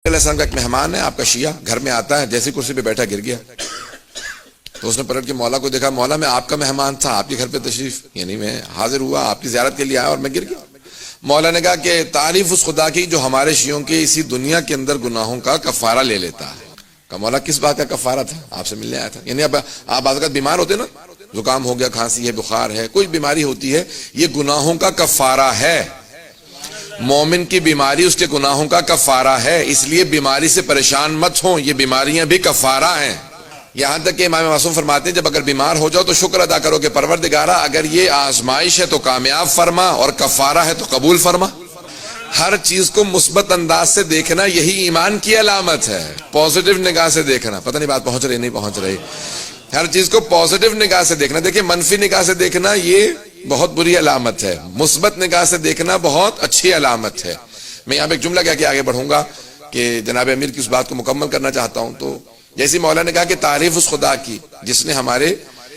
علیہ السلام کا ایک مہمان ہے آپ کا شیعہ گھر میں آتا ہے, جیسی کرسی پہ بیٹھا گر گیا. تو اس نے پلٹ کے مولا کو دیکھا, مولا میں آپ کا مہمان تھا, آپ کے گھر پہ تشریف, یعنی میں حاضر ہوا آپ کی زیارت کے لیے آیا اور میں گر گیا. مولا نے کہا کہ تعریف اس خدا کی جو ہمارے شیعوں کے اسی دنیا کے اندر گناہوں کا کفارہ لے لیتا ہے. کہا مولا کس بات کا کفارہ تھا؟ آپ سے ملنے آیا تھا. یعنی اب آپ بعض اوقات بیمار ہوتے نا, زکام ہو گیا, کھانسی ہے, بخار ہے, کوئی بیماری ہوتی ہے, یہ گناہوں کا کفارہ ہے. مومن کی بیماری اس کے گناہوں کا کفارہ ہے, اس لیے بیماری سے پریشان مت ہوں, یہ بیماریاں بھی کفارہ ہیں. یہاں تک کہ امام معصوم فرماتے ہیں جب اگر بیمار ہو جاؤ تو شکر ادا کرو کہ پروردگارہ اگر یہ آزمائش ہے تو کامیاب فرما اور کفارہ ہے تو قبول فرما. ہر چیز کو مثبت انداز سے دیکھنا یہی ایمان کی علامت ہے, پازیٹیو نگاہ سے دیکھنا. پتہ نہیں بات پہنچ رہی نہیں پہنچ رہی. ہر چیز کو پازیٹیو نگاہ سے دیکھنا. دیکھیں منفی نگاہ سے دیکھنا یہ بہت بری علامت ہے, مثبت نگاہ سے دیکھنا بہت اچھی علامت ہے. میں یہاں پہ ایک جملہ کہہ کے آگے بڑھوں گا کہ جناب امیر کی اس بات کو مکمل کرنا چاہتا ہوں. تو جیسی مولا نے کہا کہ تعریف اس خدا کی جس نے ہمارے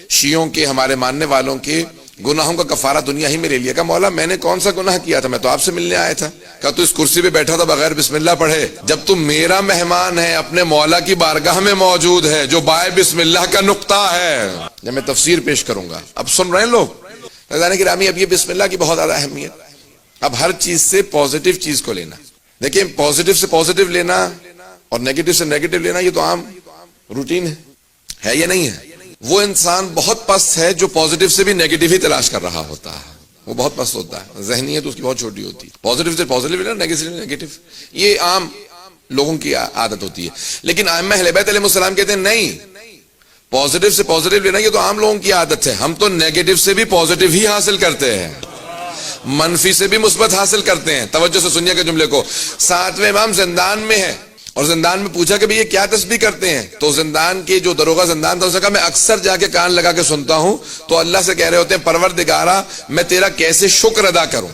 شیعوں کے, ہمارے ماننے والوں کے گناہوں کا کفارہ دنیا ہی میں لے لیا. کہا مولا میں نے کون سا گناہ کیا تھا, میں تو آپ سے ملنے آیا تھا. کہا تو اس کرسی پہ بیٹھا تھا بغیر بسم اللہ پڑھے, جب تم میرا مہمان ہے اپنے مولا کی بارگاہ میں موجود ہے جو بائے بسم اللہ کا نقطہ ہے. جب میں تفسیر پیش کروں گا, اب سن رہے ہیں لوگ رضوان گرامی, اب یہ بسم اللہ کی بہت زیادہ اہمیت. اب ہر چیز سے پازیٹیو چیز کو لینا. دیکھیں پازیٹیو سے پازیٹیو لینا اور نیگیٹو سے نیگیٹو لینا یہ تو عام روٹین ہے یا نہیں ہے؟ وہ انسان بہت پست ہے جو پازیٹیو سے بھی نیگیٹو ہی تلاش کر رہا ہوتا ہے, وہ بہت پست ہوتا ہے, ذہنیت اس کی بہت چھوٹی ہوتی ہے. پازیٹیو سے پازیٹیو لینا, نیگیٹو سے نیگیٹو, یہ عام لوگوں کی عادت ہوتی ہے. لیکن ائمہ اہل بیت علیہ السلام کہتے ہیں نہیں, پازیٹیو سے پازیٹیو لینا یہ تو عام لوگوں کی عادت ہے, ہم تو نیگیٹو سے بھی پازیٹیو ہی حاصل کرتے ہیں, منفی سے بھی مثبت حاصل کرتے ہیں. توجہ سے سنیے کہ جملے کو. ساتویں امام زندان میں ہے اور زندان میں پوچھا کہ بھئی یہ کیا تسبیح کرتے ہیں, تو زندان کے جو دروغہ زندان تھا اس نے کہا میں اکثر جا کے کان لگا کے سنتا ہوں تو اللہ سے کہہ رہے ہوتے ہیں پروردگارہ میں تیرا کیسے شکر ادا کروں,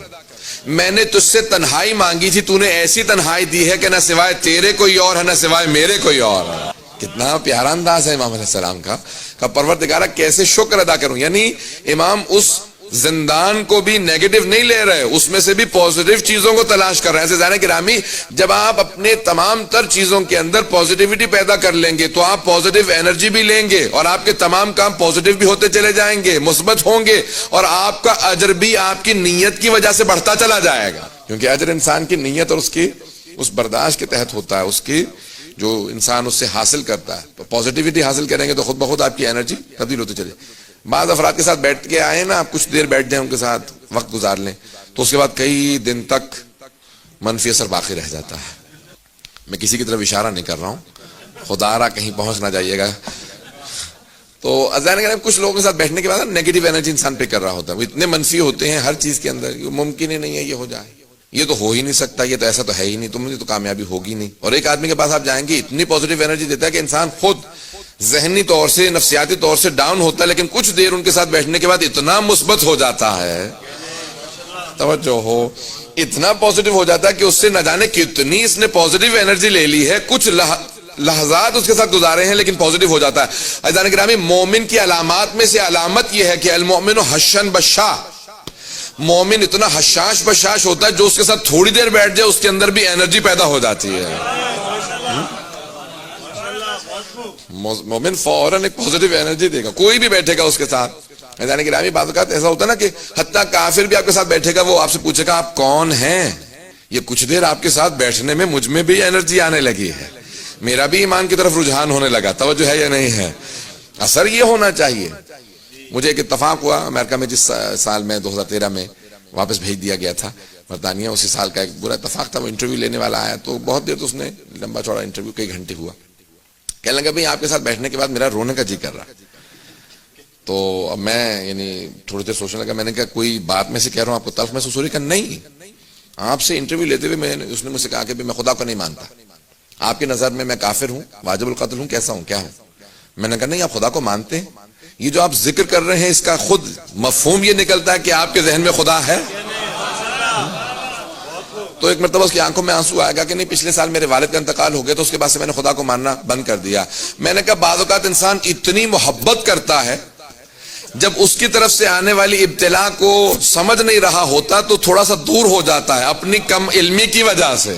میں نے تجھ سے تنہائی مانگی تھی, تو نے ایسی تنہائی دی ہے کہ نہ سوائے تیرے کوئی اور ہے نہ سوائے میرے کوئی اور ہے. کتنا پیارا انداز ہے امام علیہ السلام کا, کہ پروردگارہ کیسے شکر ادا کروں. یعنی امام اس زندان کو بھی نیگیٹو نہیں لے رہے, اس میں سے بھی پازیٹیو چیزوں کو تلاش کر رہے ہیں. عزیزان گرامی, جب آپ اپنے تمام تر چیزوں کے اندر پازیٹیوٹی پیدا کر لیں گے تو آپ پازیٹیو انرجی بھی لیں گے اور آپ کے تمام کام پازیٹیو بھی ہوتے چلے جائیں گے, مثبت ہوں گے, اور آپ کا اجر بھی آپ کی نیت کی وجہ سے بڑھتا چلا جائے گا. کیونکہ اجر انسان کی نیت اور اس کی اس برداشت کے تحت ہوتا ہے, اس کی جو انسان اس سے حاصل کرتا ہے. تو پازیٹیوٹی حاصل کریں گے تو خود بخود آپ کی انرجی تبدیل ہوتی چلے. بعض افراد کے ساتھ بیٹھ کے آئے نا, آپ کچھ دیر بیٹھ جائیں ان کے ساتھ وقت گزار لیں تو اس کے بعد کئی دن تک منفی اثر باقی رہ جاتا ہے. میں کسی کی طرف اشارہ نہیں کر رہا ہوں, خدا را کہیں پہنچ نہ جائیے گا. تو عزیزان کچھ لوگوں کے ساتھ بیٹھنے کے بعد نیگیٹو انرجی انسان پہ کر رہا ہوتا ہے, وہ اتنے منفی ہوتے ہیں ہر چیز کے اندر, ممکن ہی نہیں ہے یہ ہو جائے, یہ تو ہو ہی نہیں سکتا, یہ تو ایسا تو ہے ہی نہیں, تم نے تو کامیابی ہوگی نہیں. اور ایک آدمی کے پاس آپ جائیں گے اتنی پازیٹیو انرجی دیتا ہے کہ انسان خود ذہنی طور سے نفسیاتی طور سے ڈاؤن ہوتا ہے, لیکن کچھ دیر ان کے ساتھ بیٹھنے کے بعد اتنا مثبت ہو جاتا ہے, توجہ ہو, اتنا پازیٹیو ہو جاتا ہے کہ اس سے نہ جانے کتنی اس نے پازیٹیو انرجی لے لی ہے, کچھ لحظات اس کے ساتھ گزارے ہیں لیکن پازیٹیو ہو جاتا ہے. عزیزان گرامی, مومن کی علامات میں سے علامت یہ ہے کہ المؤمن حشن بشا, مومن اتنا حشاش بشاش ہوتا ہے جو اس کے ساتھ تھوڑی دیر بیٹھ جائے اس کے اندر بھی انرجی پیدا ہو جاتی ہے. مومن فوراً ایک پازیٹیو انرجی دے گا, کوئی بھی بیٹھے گا اس کے ساتھ. یعنی کہ بعض اوقات ایسا ہوتا ہے نا کہ حتیٰ کافر بھی آپ کے ساتھ بیٹھے گا, وہ آپ سے پوچھے گا آپ کون ہیں, یہ کچھ دیر آپ کے ساتھ بیٹھنے میں مجھ میں بھی انرجی آنے لگی ہے, میرا بھی ایمان کی طرف رجحان ہونے لگا. توجہ ہے یا نہیں ہے؟ اثر یہ ہونا چاہیے. مجھے ایک اتفاق ہوا امریکہ میں, جس سال میں 2013 میں واپس بھیج دیا گیا تھا برطانیہ, اسی سال کا ایک برا اتفاق تھا. وہ انٹرویو لینے والا آیا تو بہت دیر تو اس نے لمبا چوڑا انٹرویو کئی گھنٹے ہوا. کہنے لگا بھئی آپ کے ساتھ بیٹھنے کے بعد میرا رونے کا جی کر رہا. تو اب میں یعنی تھوڑی دیر سوچنے لگا, میں نے کہا کوئی بات میں سے کہہ رہا ہوں آپ کو تلخ محسوس ہو رہی؟ کہ نہیں, آپ سے انٹرویو لیتے ہوئے اس نے مجھ سے کہا کہ میں خدا کو نہیں مانتا, آپ کی نظر میں کافر ہوں, واجب القتل ہوں, کیسا ہوں, کیا ہوں؟ میں نے کہا نہیں, آپ خدا کو مانتے ہیں, یہ جو آپ ذکر کر رہے ہیں اس کا خود مفہوم یہ نکلتا ہے کہ آپ کے ذہن میں خدا ہے. تو ایک مرتبہ اس کی آنکھوں میں آنسو آئے گا کہ نہیں پچھلے سال میرے والد کا انتقال ہو گیا تو اس کے بعد سے میں نے خدا کو ماننا بند کر دیا. میں نے کہا بعض اوقات انسان اتنی محبت کرتا ہے جب اس کی طرف سے آنے والی ابتلا کو سمجھ نہیں رہا ہوتا تو تھوڑا سا دور ہو جاتا ہے اپنی کم علمی کی وجہ سے.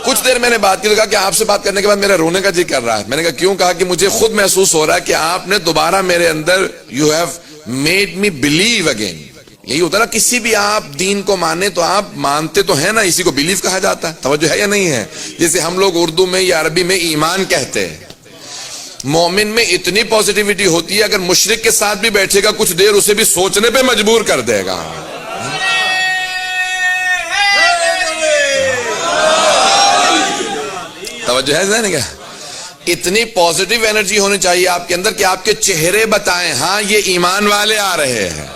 کچھ دیر میں نے بات کی تو کہا کہ آپ سے بات کرنے کے بعد میرا رونے کا جی کر رہا ہے. میں نے کہا کیوں؟ کہا کہ مجھے خود محسوس ہو رہا ہے کہ آپ نے دوبارہ میرے اندر you have made me believe again. یہی ہوتا نا, کسی بھی آپ دین کو مانے تو آپ مانتے تو ہیں نا, اسی کو بلیو کہا جاتا ہے. توجہ ہے یا نہیں ہے؟ جیسے ہم لوگ اردو میں یا عربی میں ایمان کہتے ہیں. مومن میں اتنی پازیٹیوٹی ہوتی ہے, اگر مشرک کے ساتھ بھی بیٹھے گا کچھ دیر اسے بھی سوچنے پہ مجبور کر دے گا. توجہ ہے ذہن کیا؟ اتنی پازیٹیو انرجی ہونی چاہیے آپ کے اندر کہ آپ کے چہرے بتائیں ہاں یہ ایمان والے آ رہے ہیں.